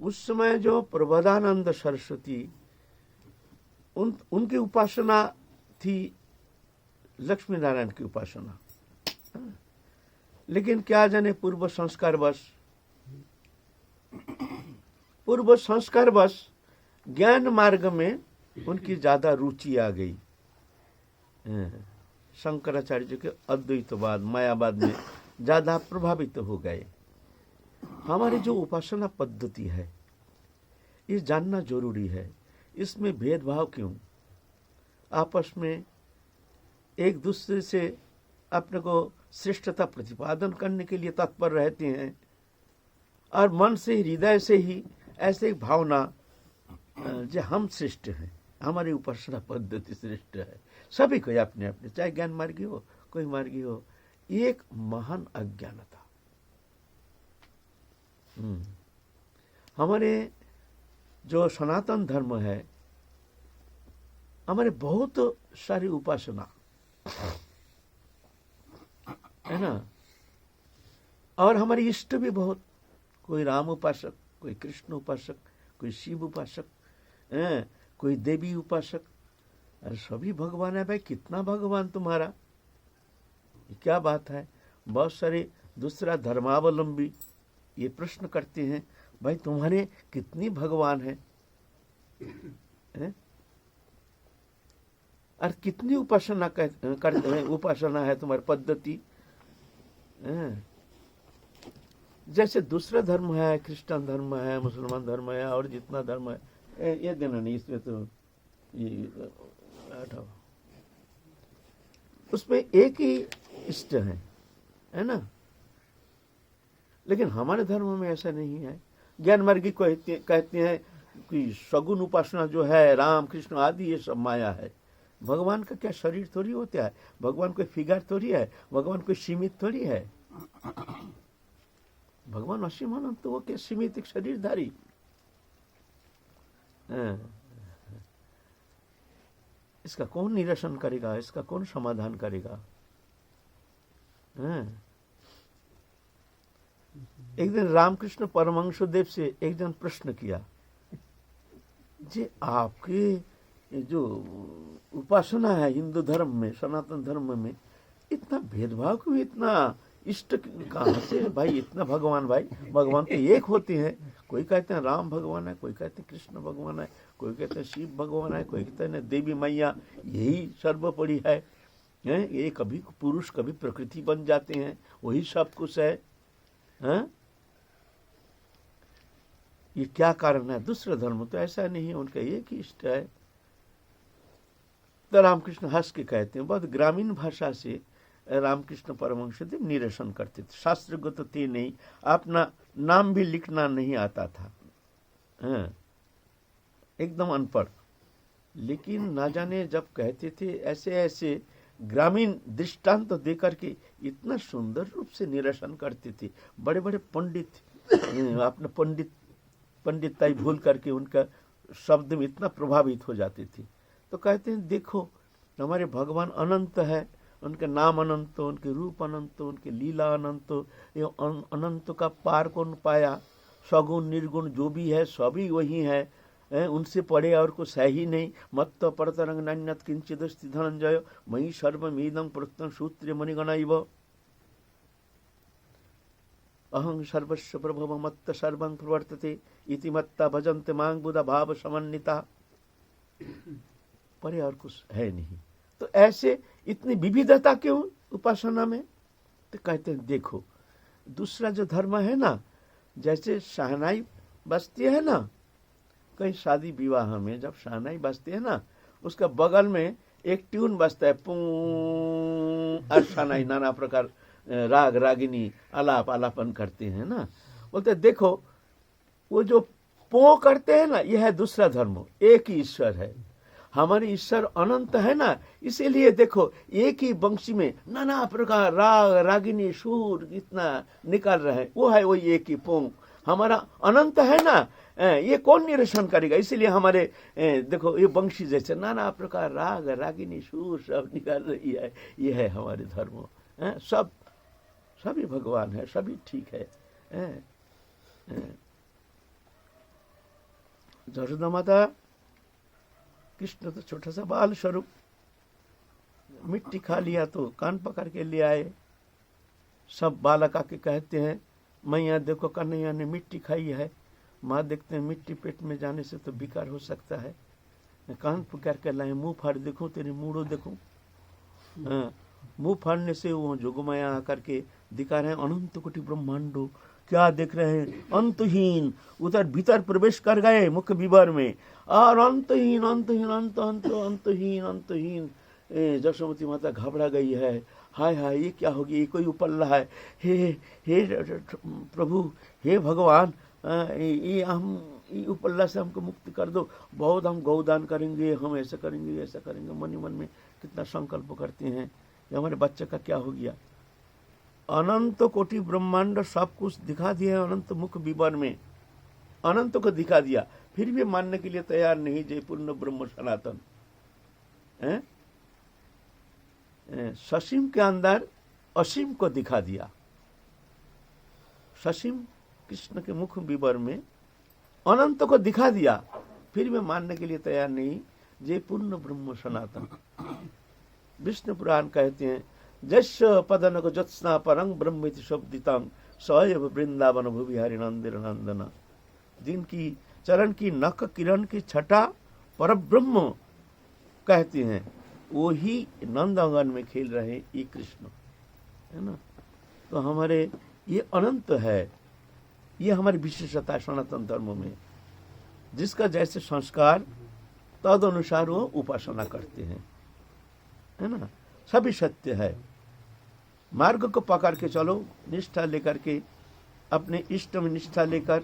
उस समय जो प्रबोधानंद सरस्वती उनकी उपासना थी लक्ष्मी नारायण की उपासना। लेकिन क्या जाने पूर्व संस्कारवश ज्ञान मार्ग में उनकी ज्यादा रुचि आ गई। शंकराचार्य जी के अद्वैतवाद मायावाद में ज्यादा प्रभावित हो गए। हमारी जो उपासना पद्धति है ये जानना जरूरी है। इसमें भेदभाव क्यों? आपस में एक दूसरे से अपने को श्रेष्ठता प्रतिपादन करने के लिए तत्पर रहते हैं और मन से हृदय से ही ऐसे भावना जो हम श्रेष्ठ हैं, हमारी उपासना पद्धति श्रेष्ठ है। सभी कोई अपने अपने, चाहे ज्ञान मार्गी हो कोई मार्गी हो, एक महान अज्ञानता। हमारे जो सनातन धर्म है, हमारे बहुत सारी उपासना है ना, और हमारे इष्ट भी बहुत, कोई राम उपासक, कोई कृष्ण उपासक, कोई शिव उपासक, कोई देवी उपासक। अरे सभी भगवान है भाई, कितना भगवान तुम्हारा, क्या बात है। बहुत सारे दूसरा धर्मावलंबी ये प्रश्न करते हैं, भाई तुम्हारे कितनी भगवान है, और कितनी उपासना करते हैं, उपासना है तुम्हारी पद्धति। जैसे दूसरा धर्म है, क्रिश्चियन धर्म है, मुसलमान धर्म है, और जितना धर्म है, ये देना नहीं, इसमें तो ये हटाओ, उसमें एक ही इष्ट है ना। लेकिन हमारे धर्म में ऐसा नहीं है। ज्ञान मार्गी को कहते हैं कि सगुण उपासना जो है, राम कृष्ण आदि ये सब माया है। भगवान का क्या शरीर थोड़ी होता है, भगवान कोई फिगर थोड़ी है, भगवान कोई सीमित थोड़ी है। भगवान असीम अनंत वो के सीमित एक शरीरधारी। इसका कौन निरसन करेगा, इसका कौन समाधान करेगा? एक दिन रामकृष्ण परमहंस देव से एक जन प्रश्न किया, जी आपके जो उपासना है हिंदू धर्म में, सनातन धर्म में, इतना भेदभाव क्यों, इतना इष्ट कहाँ से भाई, इतना भगवान? भाई भगवान तो एक होते हैं। कोई कहते हैं राम भगवान है, कोई कहते हैं कृष्ण भगवान है, कोई कहते हैं शिव भगवान है, कोई कहते हैं देवी मैया यही सर्वोपरि है। ये कभी पुरुष कभी प्रकृति बन जाते हैं, वही सब कुछ है। ये क्या कारण है? दूसरा धर्म तो ऐसा नहीं है, उनका एक ही इष्ट है। तो रामकृष्ण हंस के कहते हैं, बहुत ग्रामीण भाषा से रामकृष्ण परमहंस देव निरसन करते थे। शास्त्रगत थे नहीं, अपना नाम भी लिखना नहीं आता था, एकदम अनपढ़। लेकिन ना जाने जब कहते थे ऐसे ऐसे ग्रामीण दृष्टांत देकर के इतना सुंदर रूप से निरसन करते थे। बड़े बड़े पंडित अपने पंडिताई भूल करके उनका शब्द में इतना प्रभावित हो जाते थे। तो कहते हैं देखो हमारे भगवान अनंत है, उनके नाम अनंत, उनके रूप अनंत, उनके लीला अनंत। ये अनंत का पार कौन पाया? सगुण निर्गुण जो भी है सभी वही है, उनसे पड़े और कुछ है ही नहीं। मत्त परतरंग नान्यत किंचिदस्ति धनंजय मयि सर्वमिदं प्रत्यं सूत्रे मणिगणैव अहं सर्वस्य प्रभव मत्त सर्वं प्रवर्तते इति मत्ता भजन्ते मां बुधा भाव समन्विता। परे और कुछ है नहीं। तो ऐसे इतनी विविधता क्यों उपासना में? तो कहते हैं देखो दूसरा जो धर्म है ना, जैसे शहनाई बजती है ना, कहीं शादी विवाह में जब शहनाई बजती है ना, उसका बगल में एक ट्यून बजता है, पू और शहनाई नाना प्रकार राग रागिनी आलाप आलापन करते हैं ना। बोलते देखो वो जो पो करते हैं ना, यह है दूसरा धर्म। एक ही ईश्वर है, हमारे ईश्वर अनंत है ना, इसीलिए देखो एक ही वंशी में नाना प्रकार राग रागिनी सुर इतना निकाल रहे हैं। वो है वही एक ही पोंग, हमारा अनंत है ना। ये कौन निरसन करेगा? इसीलिए हमारे देखो ये वंशी जैसे नाना प्रकार राग रागिनी सुर सब निकाल रही है। ये है हमारे धर्म। सब सभी भगवान है, सभी ठीक है। यशोदा माता, कृष्ण तो छोटा सा बाल स्वरूप, मिट्टी खा लिया तो कान पकड़ के ले आए। सब बालक आके कहते हैं, मैया देखो कन्हैया ने मिट्टी खाई है। माँ देखते हैं मिट्टी पेट में जाने से तो विकार हो सकता है। कान पकड़ के लाए, मुंह फाड़ देखूं तेरे मूड़ो देखूं। मुंह फाड़ने से वो जोगमाया आकर के दिखा रहे हैं अनंत कोटि ब्रह्मांडो। क्या देख रहे हैं? अंतहीन। उधर भीतर प्रवेश कर गए मुख्य विवर में, और अंतहीन अंतहीन अंत अंत अंतहीन अंतहीन। यशोमती माता घबरा गई है। हाय हाय, ये क्या हो गया? ये कोई उपल्ला है। हे हे प्रभु, हे भगवान, ये उपल्ला से हमको मुक्ति कर दो। बहुत हम गौदान करेंगे, हम ऐसा करेंगे ऐसा करेंगे। मन ही मन में कितना संकल्प करते हैं। ये हमारे बच्चे का क्या हो गया? अनंत कोटि ब्रह्मांड सब कुछ दिखा दिया अनंत मुख विवर में, अनंत को दिखा दिया, फिर भी मानने के लिए तैयार नहीं। जय पूर्ण ब्रह्म सनातन। ससीम के अंदर असीम को दिखा दिया। ससीम कृष्ण के मुख विवर में अनंत को दिखा दिया, फिर भी मानने के लिए तैयार नहीं। जय पूर्ण ब्रह्म सनातन। विष्णु पुराण कहते हैं, जस्य पदनक ज्योत्स्ना परं ब्रह्मेति शब्दितं सएव वृंदावन भुविहारी नंदिर नंदन। जिनकी चरण की नख किरण की छटा पर ब्रह्म कहते हैं, वो ही नंदंगन में खेल रहे ये कृष्ण, है ना। तो हमारे ये अनंत है, ये हमारी विशेषता है सनातन धर्म में। जिसका जैसे संस्कार तद अनुसार वो उपासना करते हैं, है ना। सभी सत्य है। मार्ग को पकड़ के चलो, निष्ठा लेकर के, अपने इष्ट में निष्ठा लेकर,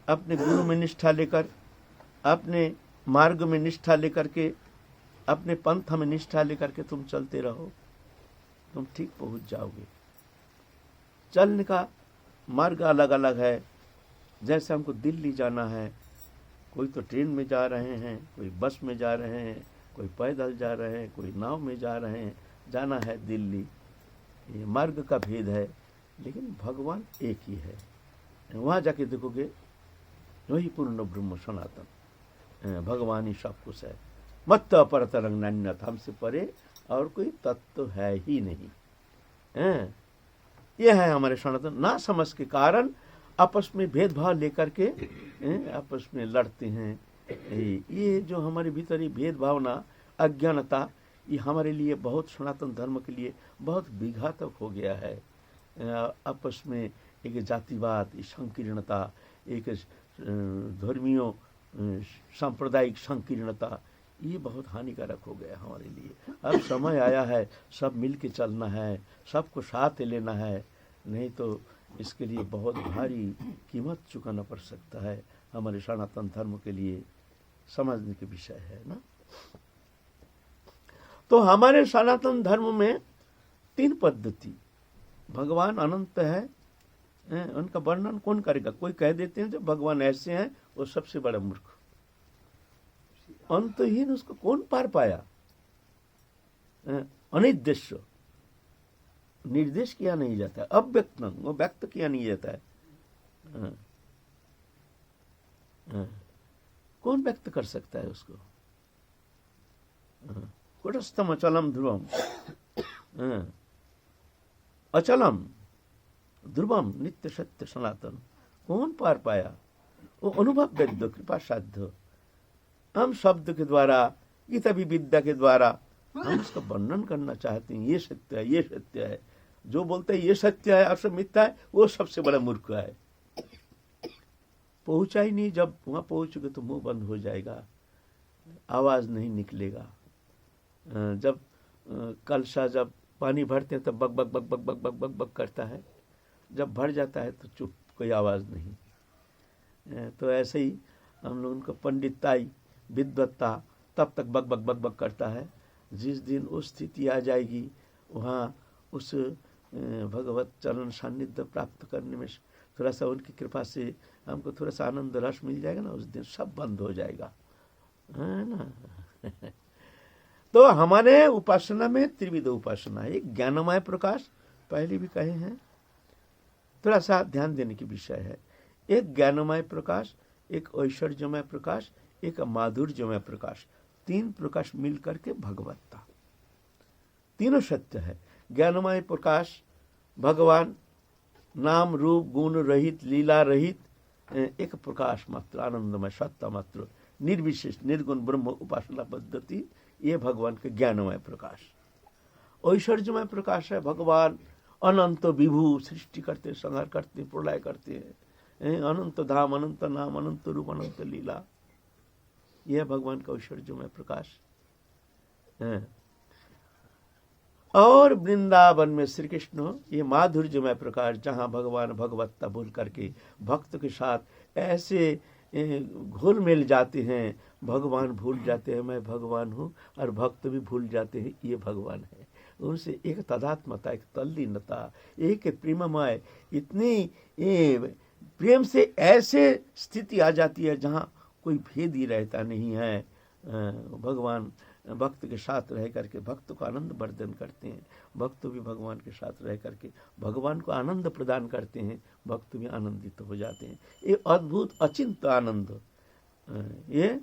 अपने गुरु में निष्ठा लेकर, अपने मार्ग में निष्ठा लेकर के, अपने पंथ में निष्ठा लेकर के तुम चलते रहो, तुम ठीक पहुंच जाओगे। चलने का मार्ग अलग अलग है। जैसे हमको दिल्ली जाना है, कोई तो ट्रेन में जा रहे हैं, कोई बस में जा रहे हैं, कोई पैदल जा रहे हैं, कोई नाव में जा रहे हैं। जाना है दिल्ली, ये मार्ग का भेद है, लेकिन भगवान एक ही है। वहाँ जाके देखोगे वही पूर्ण ब्रह्म सनातन भगवान ही सब कुछ है। मत अपरतरंग नान्यत, हमसे परे और कोई तत्व है ही नहीं। यह है हमारे सनातन। ना समझ के कारण आपस में भेदभाव लेकर के आपस में लड़ते हैं। ये जो हमारे भीतर ये भेदभावना, अज्ञानता, ये हमारे लिए बहुत, सनातन धर्म के लिए बहुत विघातक हो गया है। आपस में एक जातिवाद, संकीर्णता, एक धर्मीय सांप्रदायिक संकीर्णता, ये बहुत हानिकारक हो गया हमारे लिए। अब समय आया है सब मिल के चलना है, सबको साथ लेना है, नहीं तो इसके लिए बहुत भारी कीमत चुकाना पड़ सकता है। हमारे सनातन धर्म के लिए समझने के विषय है ना। तो हमारे सनातन धर्म में 3 पद्धति, भगवान अनंत है, उनका वर्णन कौन करेगा? कोई कह देते हैं जो भगवान ऐसे हैं, वो सबसे बड़ा मूर्ख। अंतहीन उसको कौन पार पाया? अनिर्देश्य, निर्देश किया नहीं जाता है, अव्यक्त, वो व्यक्त किया नहीं जाता है। कौन व्यक्त कर सकता है उसको? कुटस्थम अचलम ध्रुवम, अचलम ध्रुवम नित्य सत्य सनातन, कौन पार पाया? वो अनुभव वेद्य कृपा साध्य। हम शब्द के द्वारा, गीता भी विद्या के द्वारा हम इसका वर्णन करना चाहते हैं। ये सत्य है, ये सत्य है। जो बोलते हैं ये सत्य है और सब मिथ्या है, वो सबसे बड़ा मूर्ख है। पहुंचा ही नहीं। जब वहां पहुंचोगे तो मुंह बंद हो जाएगा, आवाज नहीं निकलेगा। जब कलशा, जब पानी भरते हैं तब बक बक बक बक बक बक बक बक करता है, जब भर जाता है तो चुप, कोई आवाज नहीं। तो ऐसे ही हम लोगों को पंडिताई, विद्वत्ता तब तक बक बक बक बक करता है। जिस दिन उस स्थिति आ जाएगी, वहाँ उस भगवत चरण सान्निध्य प्राप्त करने में थोड़ा सा उनकी कृपा से हमको थोड़ा सा आनंद रस मिल जाएगा ना, उस दिन सब बंद हो जाएगा, है ना। तो हमारे उपासना में त्रिविध उपासना है। एक ज्ञानमय प्रकाश, पहले भी कहे हैं, थोड़ा सा ध्यान देने की विषय है। एक ज्ञानमय प्रकाश, एक ऐश्वर्यमय प्रकाश, एक माधुर्यमय प्रकाश, तीन प्रकाश मिल करके भगवत्ता। तीनों सत्य है। ज्ञानमय प्रकाश भगवान, नाम रूप गुण रहित, लीला रहित, एक प्रकाश मात्र, आनंदमय सत्ता मात्र, निर्विशेष निर्गुण ब्रह्म उपासना पद्धति, ये भगवान के ज्ञानमय प्रकाश। ऐश्वर्यमय प्रकाश है भगवान अनंत विभू, सृष्टि करते, संहार करते, प्रलय करते हैं, अनंत धाम, अनंत नाम, अनंत रूप, अनंत लीला, यह भगवान का ऐश्वर्यमय प्रकाश है। और वृंदावन में श्री कृष्ण, ये माधुर्यमय प्रकाश, जहाँ भगवान भगवत्ता भूल करके भक्त के साथ ऐसे घुल मिल जाते हैं, भगवान भूल जाते हैं मैं भगवान हूँ, और भक्त भी भूल जाते हैं ये भगवान है। उनसे एक तदात्मता, एक तल्लीनता, एक प्रेममय, इतनी प्रेम से ऐसे स्थिति आ जाती है जहाँ कोई भेद ही रहता नहीं है। भगवान भक्त के साथ रह करके भक्त को आनंद वर्धन करते हैं, भक्त भी भगवान के साथ रह करके भगवान को आनंद प्रदान करते हैं, भक्त भी आनंदित हो जाते हैं। ये अद्भुत अचिंत आनंद, ये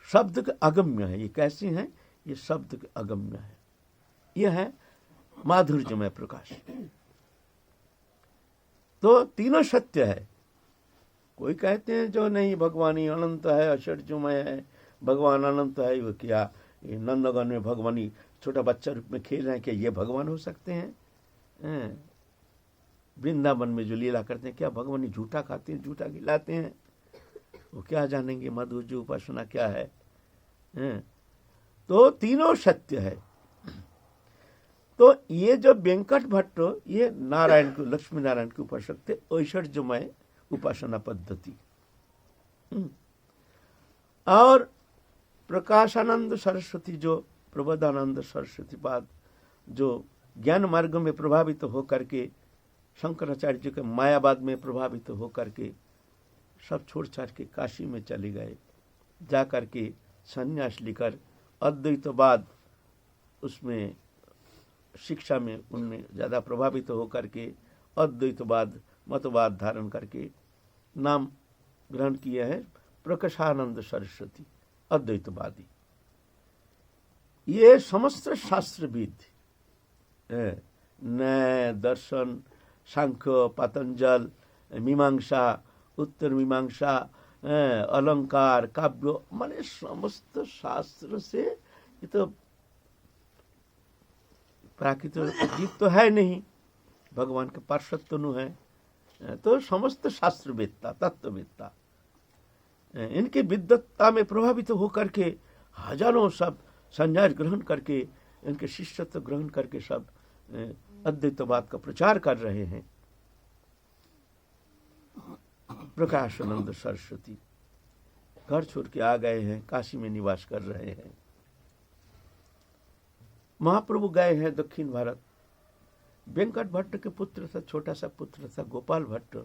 शब्द के अगम्य है। ये कैसे हैं? ये शब्द के अगम्य है। यह है माधुर्यमय प्रकाश। तो तीनों सत्य है। कोई कहते हैं जो नहीं, भगवान ही अनंत है, ऐश्वर्यमय है, भगवान अनंत है, वो क्या ये नंदगन में भगवान ही छोटा बच्चा रूप में खेल रहे हैं, क्या ये भगवान हो सकते हैं? वृंदावन में जो लीला करते हैं, क्या भगवान ही झूठा खाते हैं, झूठा खिलाते हैं? वो क्या जानेंगे माधुर्य उपासना क्या है? तो तीनों सत्य है। तो ये जो वेंकट भट्ट, ये नारायण को, लक्ष्मी नारायण के उपासक थे, ऐश्वर्यमय उपासना पद्धति। और प्रकाशानंद सरस्वती, जो प्रबोधानंद सरस्वती पाद, जो ज्ञान मार्ग में प्रभावित होकर के, शंकराचार्य जी के मायावाद में प्रभावित होकर के सब छोड़ छाड़ के काशी में चले गए, जा कर के संन्यास लेकर अद्वैतवाद, उसमें शिक्षा में उनमें ज़्यादा प्रभावित होकर के अद्वैतवाद मतवाद धारण करके नाम ग्रहण किया है प्रकाशानंद सरस्वती, अद्वैतवादी। ये समस्त शास्त्रविद, न्याय, दर्शन, सांख्य, पतंजल, मीमांसा, उत्तर मीमांसा, अलंकार, काव्य, माने समस्त शास्त्र से, ये तो प्राकृतिक जीव तो है नहीं, भगवान के पार्षद तनु है। तो समस्त शास्त्रवेत्ता, तत्ववेत्ता, इनकी विद्वत्ता में प्रभावित होकर के हजारों सब संन्यास ग्रहण करके, इनके शिष्यत्व ग्रहण करके सब अद्वैतवाद का प्रचार कर रहे हैं। प्रकाशानंद सरस्वती घर छोड़ के आ गए हैं, काशी में निवास कर रहे हैं। महाप्रभु गए हैं दक्षिण भारत। वेंकट भट्ट के पुत्र था, छोटा सा पुत्र था गोपाल भट्ट,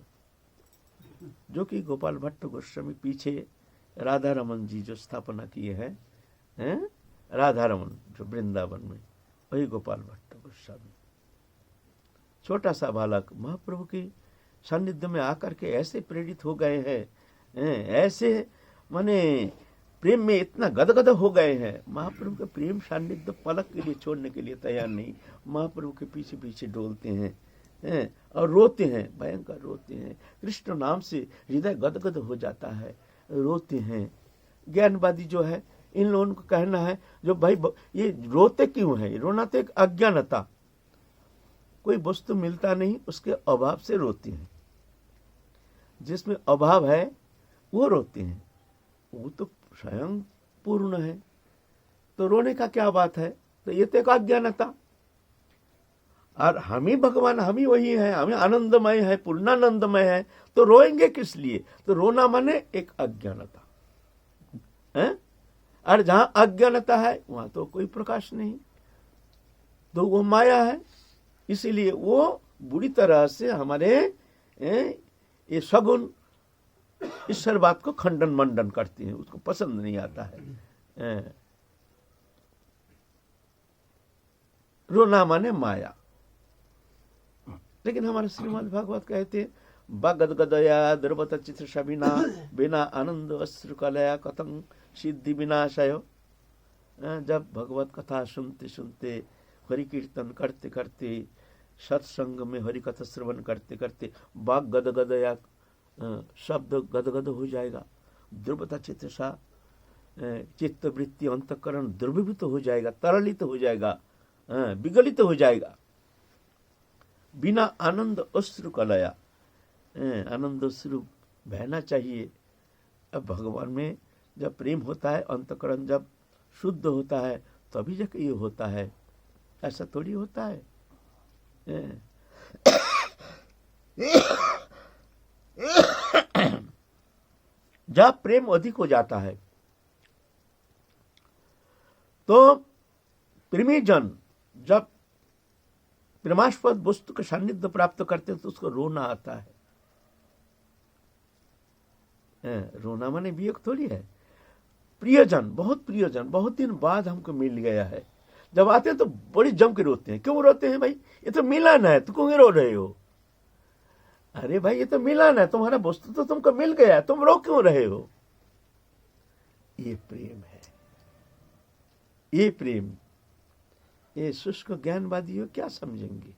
जो कि गोपाल भट्ट गोस्वामी पीछे राधा रमन जी जो स्थापना किए हैं, राधा रमन जो वृंदावन में, वही गोपाल भट्ट गोस्वामी। छोटा सा बालक महाप्रभु की सानिध्य में आकर के ऐसे प्रेरित हो गए हैं, ऐसे माने प्रेम में इतना गदगद हो गए हैं, महाप्रभु का प्रेम सानिध्य पलक के लिए छोड़ने के लिए तैयार नहीं, महाप्रभु के पीछे पीछे डोलते हैं और रोते हैं, भयंकर रोते हैं। कृष्ण नाम से हृदय गदगद हो जाता है, रोते हैं। ज्ञानवादी जो है, इन लोगों को कहना है जो भाई ये रोते क्यों है? रोना तो एक अज्ञानता, कोई वस्तु मिलता नहीं उसके अभाव से रोते हैं। जिसमें अभाव है वो रोते हैं, वो तो स्वयं पूर्ण है, तो रोने का क्या बात है? तो ये तो एक अज्ञानता। और हम ही भगवान, हम ही वही है, हमें आनंदमय है, पूर्णानंदमय है, तो रोएंगे किस लिए? तो रोना माने एक अज्ञानता है। और जहां अज्ञानता है वहां तो कोई प्रकाश नहीं, तो वो माया है। इसीलिए वो बुरी तरह से हमारे ये सगुन ईश्वर बात को खंडन मंडन करते हैं, उसको पसंद नहीं आता है। रोना माने माया। लेकिन हमारे श्रीमद् भागवत कहते हैं गदगदया द्रवत चित्र सबिना बिना आनंद अश्रु कलया कथं सिद्धि विनाशय। जब भगवत कथा सुनते सुनते, हरि कीर्तन करते करते, सत्संग में हरि कथा श्रवण करते करते बाग गदगदया, शब्द गदगद हो जाएगा, द्रवता चित्त सा, चित्त वृत्ति अंतकरण द्रवीभूत हो जाएगा, तरलित हो जाएगा, विगलित हो जाएगा। बिना आनंद अश्रु कलया, आनंद अश्रु बहना चाहिए। अब भगवान में जब प्रेम होता है, अंतकरण जब शुद्ध होता है, तभी जाके ये होता है, ऐसा थोड़ी होता है। जब प्रेम अधिक हो जाता है तो प्रेमी जन जब प्रेमास्पद वस्तु का सान्निध्य प्राप्त करते हैं तो उसको रोना आता है। रोना माने वियोग थोड़ी है। प्रियजन, बहुत प्रियजन, बहुत दिन बाद हमको मिल गया है, जब आते हैं तो बड़ी जम के रोते हैं। क्यों रोते हैं भाई? ये तो मिलन है, तो क्यों रो रहे हो? अरे भाई ये तो मिलन है, तुम्हारा वस्तु तो तुमको मिल गया, तुम रो क्यों रहे हो? ये प्रेम है, ये प्रेम। ये शुष्क ज्ञानवादियों क्या समझेंगे?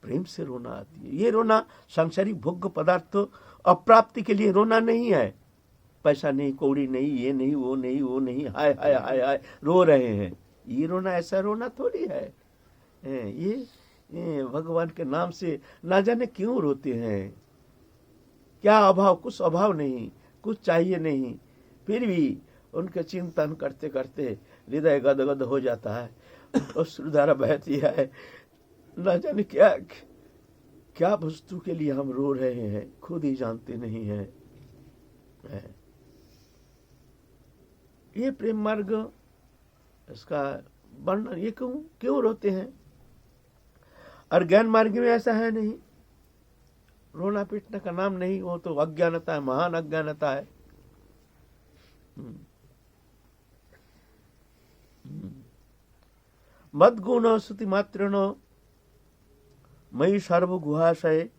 प्रेम से रोना आती है। ये रोना सांसारिक भोग्य पदार्थ अप्राप्ति के लिए रोना नहीं है। पैसा नहीं, कौड़ी नहीं, ये नहीं, वो नहीं, वो नहीं, हाय हाय हाय हाय रो रहे हैं। ये रोना ऐसा रोना थोड़ी है। ये भगवान के नाम से ना जाने क्यों रोते हैं। क्या अभाव? कुछ अभाव नहीं, कुछ चाहिए नहीं, फिर भी उनके चिंतन करते करते हृदय गदगद हो जाता है और श्रुधारा बहती है। ना जाने क्या क्या वस्तु के लिए हम रो रहे हैं, खुद ही जानते नहीं हैं। ये प्रेम मार्ग, इसका वर्णन, ये क्यों रोते हैं? और ज्ञान मार्ग में ऐसा है नहीं, रोना पीटने का नाम नहीं, वो तो अज्ञानता है, महान अज्ञानता है। मद्गुण स्तुति मात्रेण मयि सर्व गुहाशय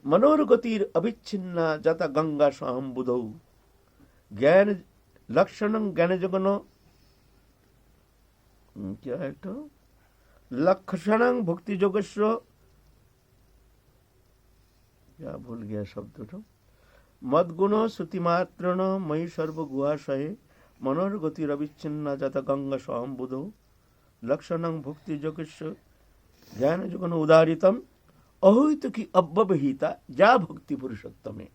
मनोरगतिर अविच्छिन्ना जता गंगा स्वाहम बुधौ ज्ञान लक्षणं ज्ञान जगन क्या है तो लक्षणं भक्ति जोगस्व, क्या भूल गया शब्द तो। मद्गुण स्तुति मात्रेण मयि सर्व गुहाशय मनोरगतिर अविच्छिन्ना जता गंगा स्वाहम बुधौ लक्षणं भक्ति जोगस्व ज्ञान जगन उदारितम अहोहित की अव्यवहिता जा भक्ति पुरुषोत्तमे।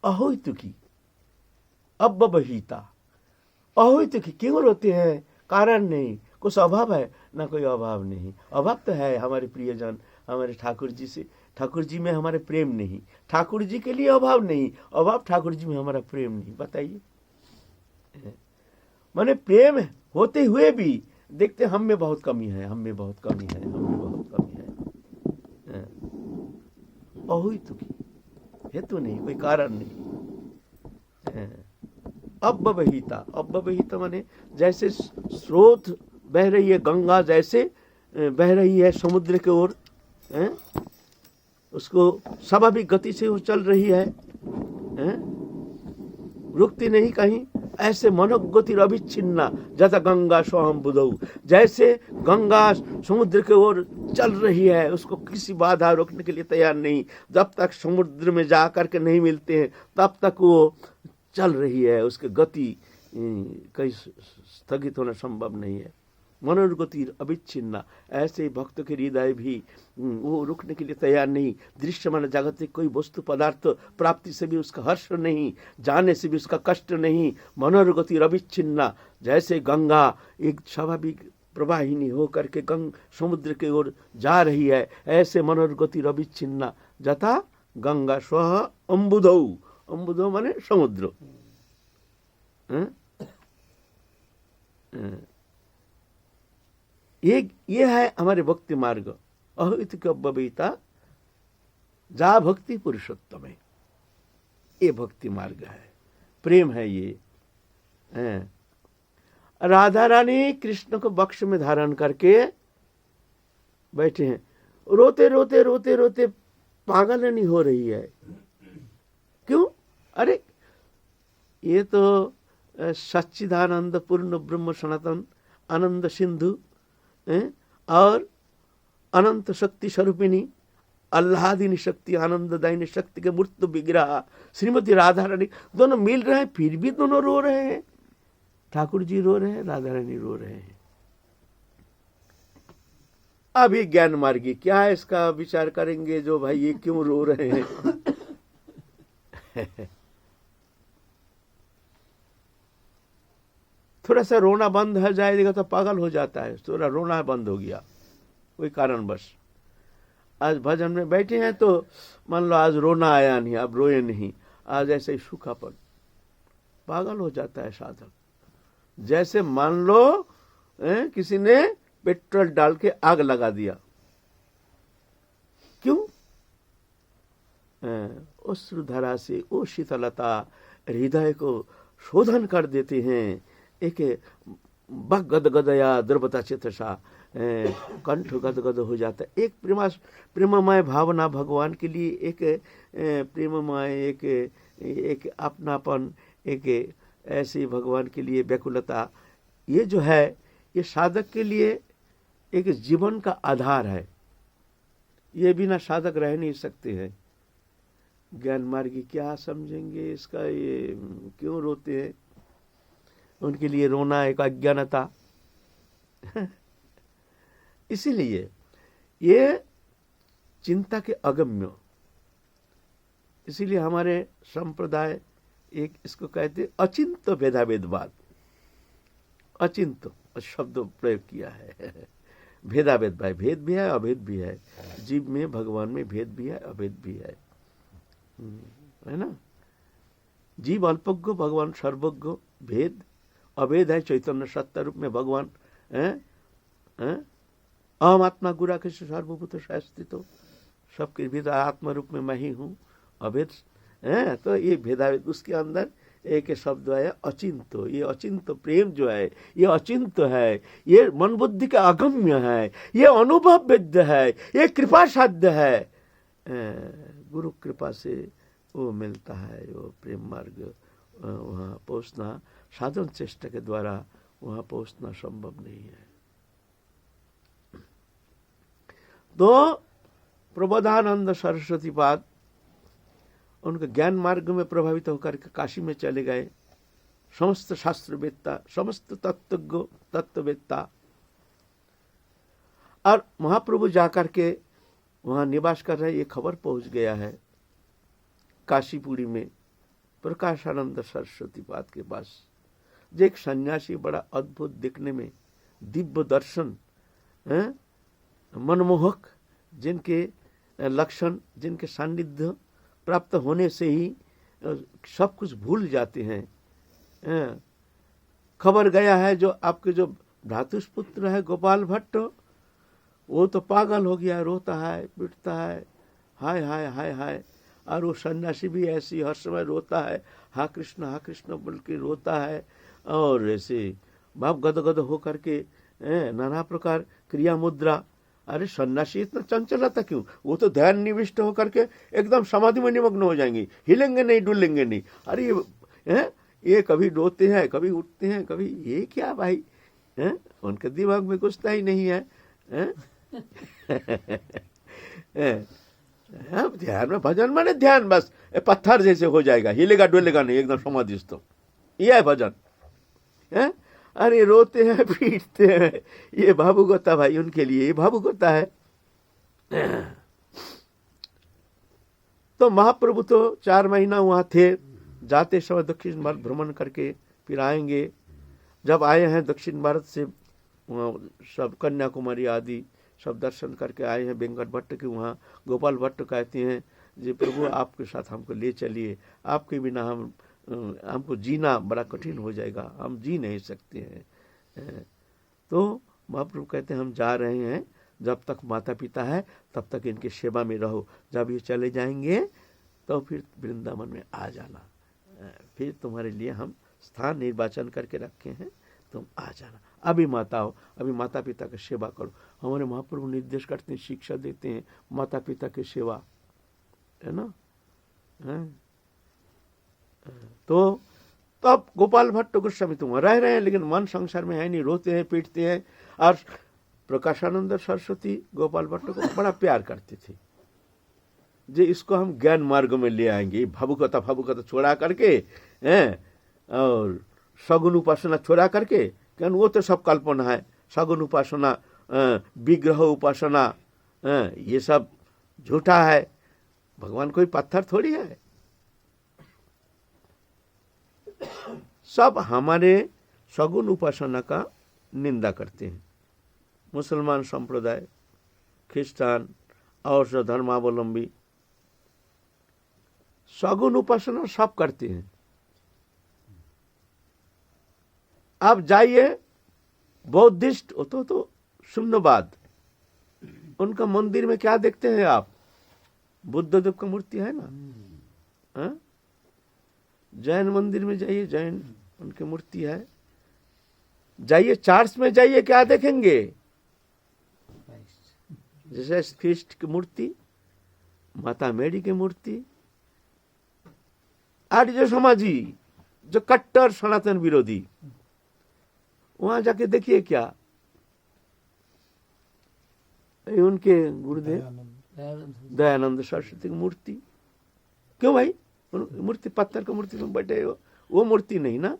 अहोहित की अव्यवहिता, अहोहित की। क्यों रोते हैं? कारण नहीं, कुछ अभाव है ना? कोई अभाव नहीं। अभाव तो है हमारे प्रियजन, हमारे ठाकुर जी से, ठाकुर जी में हमारे प्रेम नहीं, ठाकुर जी के लिए अभाव नहीं, अभाव ठाकुर जी में हमारा प्रेम नहीं। बताइए, माने प्रेम होते हुए भी देखते हम में बहुत कमी है, हम में बहुत कमी है, हम में बहुत कमी है। अहोहित की हेतु नहीं, कोई कारण नहीं। अव्यवहिता, अव्यवहिता माने जैसे स्रोत बह रही है, गंगा जैसे बह रही है समुद्र की ओर, उसको स्वाभाविक गति से वो चल रही है, रुकती नहीं कहीं। ऐसे मनोगति अविच्छिन्ना जता गंगा स्वहम बुधौ, जैसे गंगा समुद्र की ओर चल रही है, उसको किसी बाधा रोकने के लिए तैयार नहीं। जब तक समुद्र में जा करके नहीं मिलते हैं तब तक वो चल रही है, उसकी गति कहीं स्थगित होना संभव नहीं है। मनोगति अविच्छिन्ना, ऐसे भक्त के हृदय भी वो रुकने के लिए तैयार नहीं। दृश्यमान जगत कोई वस्तु पदार्थ प्राप्ति से भी उसका हर्ष नहीं, जाने से भी उसका कष्ट नहीं। मनोगति अविच्छिन्ना, जैसे गंगा एक स्वाभाविक प्रवाहिनी हो करके समुद्र की ओर जा रही है, ऐसे मनोगति अविच्छिन्ना जथा गंगा स्वह अम्बुधौ, अम्बुधौ माने समुद्र। ये है हमारे भक्ति मार्ग। अहोहित की अव्यवहिता जा भक्ति पुरुषोत्तम है, ये भक्ति मार्ग है, प्रेम है ये। राधा रानी कृष्ण को बक्ष में धारण करके बैठे हैं, रोते रोते रोते रोते पागल नहीं हो रही है। क्यों? अरे ये तो सच्चिदानंद पूर्ण ब्रह्म सनातन आनंद सिंधु और अनंत शक्ति स्वरूपिणी आह्लादिनी शक्ति आनंददायिनी शक्ति के मूर्त विग्रह श्रीमती राधा रानी दोनों मिल रहे हैं, फिर भी दोनों रो रहे हैं। ठाकुर जी रो रहे हैं, राधा रानी रो रहे हैं। अभी ज्ञान मार्गी क्या है इसका विचार करेंगे, जो भाई ये क्यों रो रहे हैं। थोड़ा सा रोना बंद हो जाएगा तो पागल हो जाता है। थोड़ा रोना बंद हो गया कोई कारणवश, आज भजन में बैठे हैं तो मान लो आज रोना आया नहीं, अब रोए नहीं, आज ऐसे ही सूखापन, पागल हो जाता है साधक। जैसे मान लो किसी ने पेट्रोल डाल के आग लगा दिया। क्यों? अश्रुधारा से वो शीतलता हृदय को शोधन कर देते हैं। एक बग गदगदया द्रवता चित्रसा, कंठ गदगद हो जाता है। एक प्रेममय भावना भगवान के लिए, एक प्रेममय एक अपनापन, एक ऐसे भगवान के लिए व्याकुलता, ये जो है ये साधक के लिए एक जीवन का आधार है। ये बिना साधक रह नहीं सकते हैं। ज्ञान मार्गी क्या समझेंगे इसका, ये क्यों रोते हैं? उनके लिए रोना एक अज्ञानता। इसीलिए ये चिंता के अगम्य, इसीलिए हमारे संप्रदाय एक इसको कहते अचिंत भेदाभेदवाद। अचिंत शब्द प्रयोग किया है। भेदाभेद भाई, भेद भी है अभेद भी है। जीव में भगवान में भेद भी है अभेद भी है ना। जीव अल्पज्ञ, भगवान सर्वज्ञ। भेद अभेद है चैतन्य सत्ता रूप में भगवान अहम आत्मा गुराकेश सर्वभूत शास्त्रितो, सबके भीतर आत्मा रूप में मैं ही हूँ। अभेद है तो ये भेदाभेद, उसके अंदर एक शब्द है अचिंत। ये अचिंत प्रेम जो है ये अचिंत है, ये मन बुद्धि का अगम्य है, ये अनुभव वेद्य है, ये कृपा साध्य है। गुरु कृपा से वो मिलता है, वो प्रेम मार्ग वहाँ पहुँचना साधन चेष्टा के द्वारा वहाँ पहुँचना संभव नहीं है। तो प्रबोधानंद सरस्वती पाद उनके ज्ञान मार्ग में प्रभावित होकर के काशी में चले गए। समस्त शास्त्रवेत्ता, समस्त तत्ववेत्ता, और महाप्रभु जाकर के वहां निवास कर रहे, ये खबर पहुंच गया है काशीपुरी में प्रकाशानंद सरस्वती पाद के पास। जो एक सन्यासी बड़ा अद्भुत दिखने में, दिव्य दर्शन, मनमोहक, जिनके लक्षण, जिनके सान्निध्य प्राप्त होने से ही सब कुछ भूल जाते हैं। खबर गया है जो आपके जो भ्रातुष्पुत्र है गोपाल भट्ट, वो तो पागल हो गया, रोता है पिटता है, हाय हाय हाय हाय। और वो सन्यासी भी ऐसी हर समय रोता है, हा कृष्ण बोल के रोता है, और ऐसे भाव गदगद होकर के नाना प्रकार क्रिया मुद्रा। अरे सन्यासी इतना चंचल था क्यों? वो तो ध्यान निविष्ट होकर के एकदम समाधि में निमग्न हो जाएंगे, हिलेंगे नहीं डुलेंगे नहीं। अरे ये कभी रोते हैं, कभी उठते हैं, कभी ये क्या भाई, उनके दिमाग में घुसता ही नहीं है। ध्यान में भजन माने ध्यान, बस पत्थर जैसे हो जाएगा, हिलेगा डुलेगा नहीं, एकदम समाधिस्थ। यह है भजन। अरे रोते हैं पीटते हैं, ये भावुकता भाई, उनके लिए ये भावुकता है। तो महाप्रभु तो 4 महीना वहां थे, जाते समय दक्षिण भारत भ्रमण करके फिर आएंगे। जब आए हैं दक्षिण भारत से, सब कन्याकुमारी आदि सब दर्शन करके आए हैं वेंकट भट्ट के वहाँ। गोपाल भट्ट कहते हैं जी प्रभु आपके साथ हमको ले चलिए, आपके बिना हमको जीना बड़ा कठिन हो जाएगा, हम जी नहीं सकते हैं। तो महाप्रभु कहते हैं हम जा रहे हैं, जब तक माता पिता है तब तक इनकी सेवा में रहो, जब ये चले जाएंगे तो फिर वृंदावन में आ जाना, फिर तुम्हारे लिए हम स्थान निर्वाचन करके रखे हैं, तुम आ जाना। अभी माता हो, अभी माता पिता की सेवा करो। हमारे महाप्रभु निर्देश करते हैं, शिक्षा देते हैं माता पिता की सेवा, है ना। तो तब गोपाल भट्ट गोस्वामी तुम रह रहे हैं लेकिन मन संसार में है नहीं, रोते हैं पीटते हैं। और प्रकाशानंद सरस्वती गोपाल भट्ट को बड़ा प्यार करते थे, जे इसको हम ज्ञान मार्ग में ले आएंगे, भावुकता छोड़ा करके हैं, और सगुन उपासना छोड़ा करके, क्यों वो तो सब कल्पना है, सगुन उपासना, विग्रह उपासना, ये सब झूठा है, भगवान कोई पत्थर थोड़ी है। सब हमारे सगुन उपासना का निंदा करते हैं। मुसलमान संप्रदाय, ख्रिस्टान और जो धर्मावलंबी सगुन उपासना सब करते हैं। आप जाइए बौद्धिस्ट, तो शून्यवाद, उनका मंदिर में क्या देखते हैं आप? बुद्धदेव का मूर्ति है ना। जैन मंदिर में जाइए, जैन उनकी मूर्ति है। जाइए चर्च में जाइए, क्या देखेंगे? जैसे ख्रिस्ट की मूर्ति, माता मेरी की मूर्ति। आर्य समाजी जो कट्टर सनातन विरोधी, वहां जाके देखिए क्या उनके गुरुदेव दयानंद सरस्वती की मूर्ति। क्यों भाई? मूर्ति पत्थर की मूर्ति तुम बैठे हो, वो मूर्ति नहीं ना,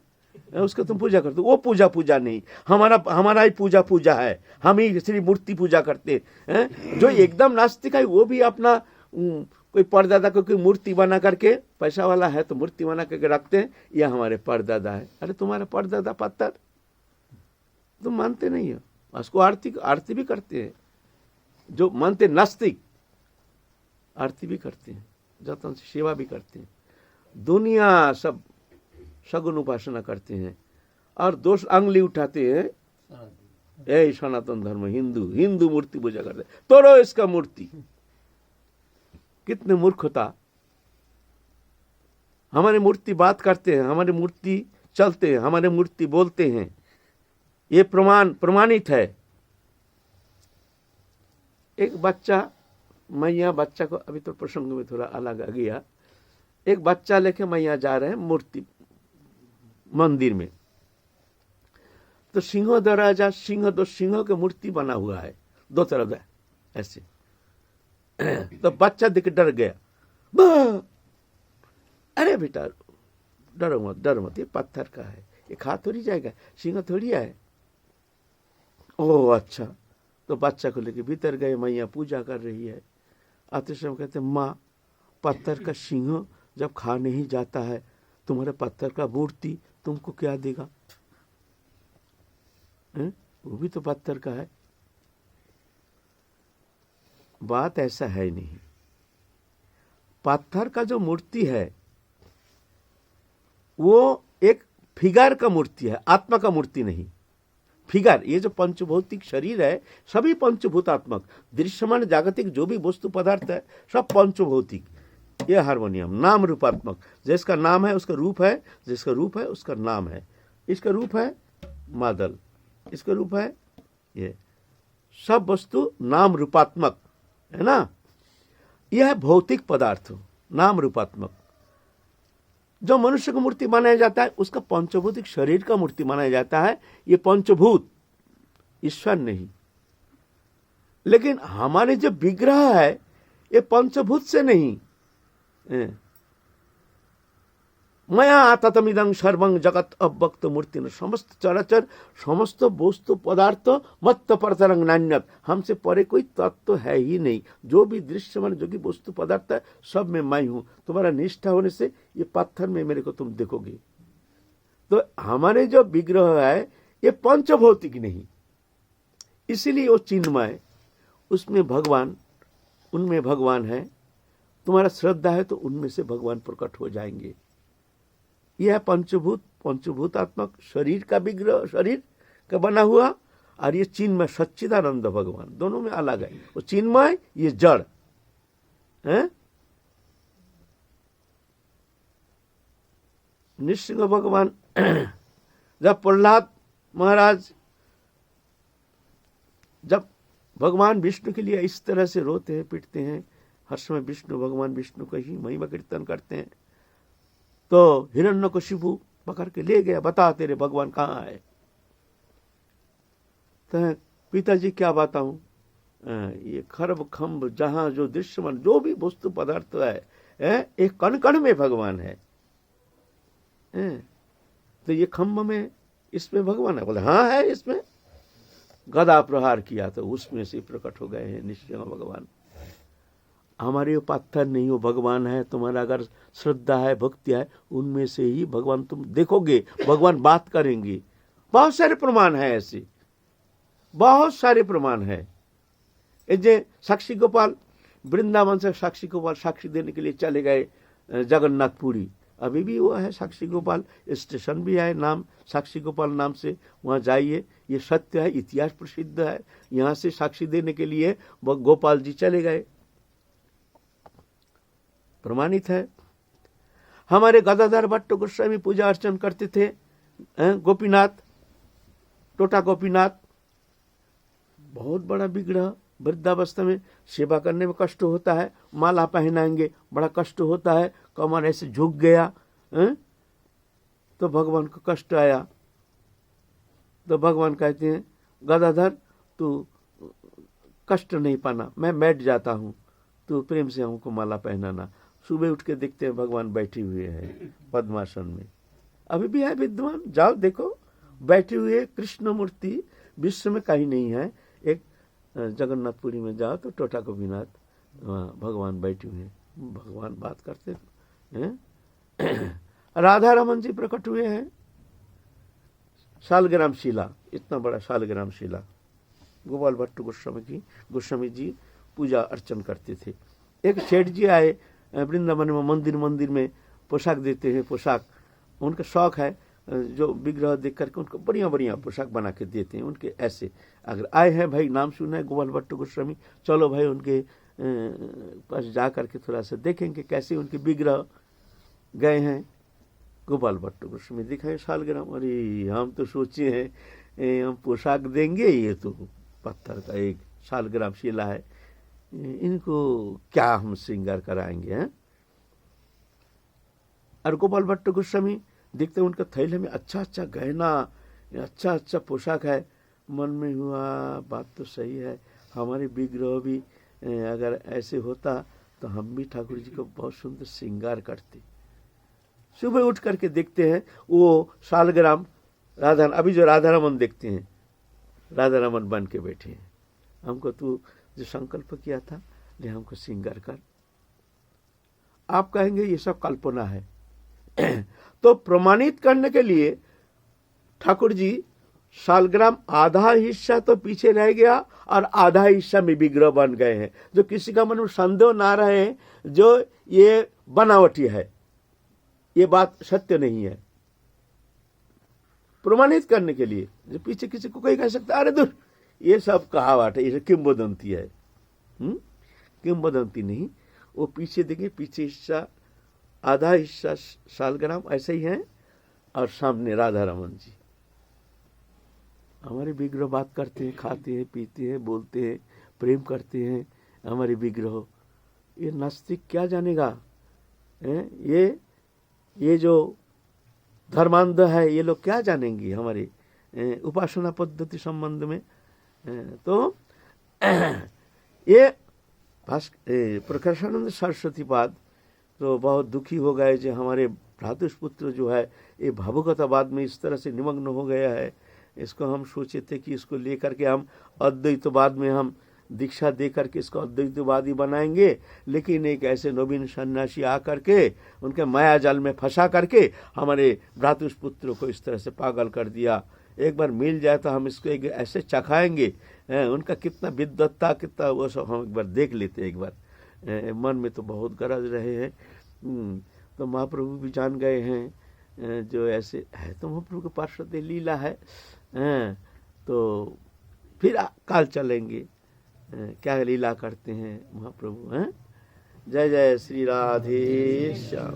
उसका तुम पूजा करते हो। वो पूजा नहीं, हमारा ही पूजा है, हम ही सिर्फ मूर्ति पूजा करते हैं। जो एकदम नास्तिक है वो भी अपना कोई परदादा को कोई मूर्ति बना करके, पैसा वाला है तो मूर्ति बना करके रखते हैं, यह हमारे परदादा है। अरे तुम्हारा परदादा पत्थर, तुम मानते नहीं हो। उसको आरती भी करते हैं, जो मानते नास्तिक आरती भी करते हैं, जतन से सेवा भी करते हैं। दुनिया सब सगुन उपासना करते हैं और दोष अंगली उठाते हैं, यही सनातन धर्म हिंदू मूर्ति पूजा करते हैं। तोड़ो इसका मूर्ति। कितनी मूर्खता! हमारे मूर्ति बात करते हैं, हमारे मूर्ति चलते हैं, हमारे मूर्ति बोलते हैं, ये प्रमाणित है। एक बच्चा, मैया बच्चा को, अभी तो प्रसंग में थोड़ा अलग आ गया, एक बच्चा लेके मैया जा रहे हैं मूर्ति मंदिर में, तो सिंह दरवाजा, सिंह की मूर्ति बना हुआ है दो तरफ ऐसे। तो बच्चा देख डर गया, अरे बेटा डरो मत, ये पत्थर का है, ये खा थोड़ी जाएगा, सिंह थोड़ी है। ओह अच्छा। तो बच्चा को लेके भीतर गए, मैया पूजा कर रही है। आते समय कहते, माँ पत्थर का सिंह जब खा नहीं जाता है, तुम्हारे पत्थर का मूर्ति तुमको क्या देगा? वो भी तो पत्थर का है। बात ऐसा है नहीं। पत्थर का जो मूर्ति है वो एक फिगर का मूर्ति है, आत्मा का मूर्ति नहीं। फिगर, ये जो पंचभौतिक शरीर है सभी पंचभूतात्मक, दृश्यमान जागतिक जो भी वस्तु पदार्थ है सब पंचभौतिक। ये हार्मोनियम नाम रूपात्मक, जिसका नाम है उसका रूप है, जिसका रूप है उसका नाम है। इसका रूप है मादल, इसका रूप है ये, सब वस्तु नाम रूपात्मक है ना। यह है भौतिक पदार्थ, नाम रूपात्मक। जो मनुष्य का मूर्ति बनाया जाता है उसका पंचभौतिक शरीर का मूर्ति बनाया जाता है, ये पंचभूत, ईश्वर नहीं। लेकिन हमारे जो विग्रह है ये पंचभूत से नहीं। मया आततमिदं सर्वं जगत अव्यक्त मूर्ति, समस्त चराचर, समस्त वस्तु पदार्थ मत्त परतरंग नान्यत, हमसे परे कोई तत्व है ही नहीं। जो भी दृश्यमान जो भी वस्तु पदार्थ है सब में मैं हूं। तुम्हारा निष्ठा होने से ये पत्थर में मेरे को तुम देखोगे। तो हमारे जो विग्रह है ये पंचभौतिक नहीं, इसीलिए वो चिन्मय, उसमें भगवान, उनमें भगवान है। तुम्हारा श्रद्धा है तो उनमें से भगवान प्रकट हो जाएंगे। यह पंचभूतात्मक शरीर का विग्रह, शरीर का बना हुआ, और ये चिन्मय सच्चिदानंद भगवान, दोनों में अलग है। वो चिन्मय, ये जड़ है। नृसिंह भगवान जब प्रहलाद महाराज जब भगवान विष्णु के लिए इस तरह से रोते हैं, पिटते हैं, हर समय विष्णु, भगवान विष्णु का ही महिमा कीर्तन करते हैं, तो हिरण्यकशिपु पकड़ के ले गया, बता तेरे भगवान कहाँ है। तो पिताजी क्या बताऊं, ये खरब खम्ब जहां जो दृश्यमान जो भी वस्तु पदार्थ है एक कण कण में भगवान है। तो ये खम्ब में इसमें भगवान है। बोले हाँ है, इसमें गदा प्रहार किया तो उसमें से प्रकट हो गए हैं निश्चय भगवान। हमारे पत्थर नहीं हो, भगवान है। तुम्हारा अगर श्रद्धा है, भक्ति है, उनमें से ही भगवान तुम देखोगे, भगवान बात करेंगे। बहुत सारे प्रमाण है ऐसे, बहुत सारे प्रमाण है। जे साक्षी गोपाल वृंदावन से साक्षी गोपाल साक्षी देने के लिए चले गए जगन्नाथपुरी, अभी भी वो है साक्षी गोपाल, स्टेशन भी है नाम साक्षी गोपाल नाम से, वहाँ जाइए, ये सत्य है, इतिहास प्रसिद्ध है। यहाँ से साक्षी देने के लिए गोपाल जी चले गए, प्रमाणित है। हमारे गदाधर भट्ट गोस्वामी पूजा अर्चन करते थे गोपीनाथ, टोटा गोपीनाथ, बहुत बड़ा विग्रह, वृद्धावस्था में सेवा करने में कष्ट होता है, माला पहनाएंगे बड़ा कष्ट होता है, कमर ऐसे झुक गया तो भगवान को कष्ट आया। तो भगवान कहते हैं गदाधर तू कष्ट नहीं पाना, मैं बैठ जाता हूँ, तू प्रेम से हमको माला पहनाना। सुबह उठ के देखते हैं भगवान बैठे हुए हैं पद्मासन में, अभी भी है विद्वान, जाओ देखो, बैठे हुए कृष्ण मूर्ति विश्व में कहीं नहीं है। एक जगन्नाथपुरी में जाओ तो टोटा गोपीनाथ भगवान बैठे हुए हैं, भगवान बात करते हैं। राधा रमन जी प्रकट हुए हैं, शालग्राम शिला, इतना बड़ा शालग्राम शिला गोपाल भट्ट गोस्वामी जी पूजा अर्चन करते थे। एक सेठ जी आए वृंदावन में, मंदिर में पोशाक देते हैं, पोशाक उनका शौक है, जो विग्रह देख करके उनको बढ़िया बढ़िया पोशाक बना के देते हैं। उनके ऐसे अगर आए हैं भाई, नाम सुना है गोपाल भट्ट गोस्वामी, चलो भाई उनके पास जा करके थोड़ा सा देखेंगे कैसे उनके विग्रह। गए हैं गोपाल भट्ट गोस्वामी, दिखाए शालग्राम, अरे हम तो सोचे हैं हम पोशाक देंगे, ये तो पत्थर का एक शालग्राम शिला है, इनको क्या हम श्रृंगार कराएंगे हैं। और गोपाल भट्ट गोस्वामी देखते हैं उनका थैले में अच्छा अच्छा गहना, अच्छा अच्छा पोशाक है। मन में हुआ बात तो सही है, हमारे विग्रह भी अगर ऐसे होता तो हम भी ठाकुर जी को बहुत सुंदर श्रृंगार करते। सुबह उठ करके देखते हैं वो शालग्राम राधा, अभी जो राधा रमन देखते हैं, राधा रमन बन के बैठे हैं। हमको तू जो संकल्प किया था ले हमको श्रृंगार कर। आप कहेंगे ये सब कल्पना है तो प्रमाणित करने के लिए ठाकुर जी शालग्राम आधा हिस्सा तो पीछे रह गया और आधा हिस्सा में विग्रह बन गए हैं, जो किसी का मन में संदेह ना रहे जो ये बनावटी है, ये बात सत्य नहीं है। प्रमाणित करने के लिए जो पीछे किसी को कोई कह सकता अरे दूर ये सब कहावत है, ये किंवदंती है, किंवदंती नहीं। वो पीछे देखिए, पीछे हिस्सा आधा हिस्सा शालग्राम ऐसे ही है और सामने राधा रमन जी। हमारे विग्रह बात करते हैं, खाते हैं, पीते हैं, बोलते हैं, प्रेम करते हैं हमारे विग्रह। ये नास्तिक क्या जानेगा, ये जो धर्मांध है ये लोग क्या जानेंगे हमारे उपासना पद्धति संबंध में। तो ये प्रकाशानंद सरस्वती पाद तो बहुत दुखी हो गए जो हमारे भ्रातुष्पुत्र जो है ये भावुकतावाद में इस तरह से निमग्न हो गया है। इसको हम सोचे थे कि इसको लेकर के हम अद्वैतवाद में हम दीक्षा दे करके इसको अद्वैतवादी बनाएंगे, लेकिन एक ऐसे नवीन सन्यासी आकर के उनके माया जाल में फंसा करके हमारे भ्रातुष्पुत्र को इस तरह से पागल कर दिया। एक बार मिल जाए तो हम इसको एक ऐसे चखाएंगे, उनका कितना विद्वत्ता कितना वो सब हम एक बार देख लेते। एक बार मन में तो बहुत गरज रहे हैं। तो महाप्रभु भी जान गए हैं जो ऐसे है, तो महाप्रभु के पार्षद लीला है। तो फिर काल चलेंगे क्या लीला करते हैं महाप्रभु। जय जय श्री राधे श्याम।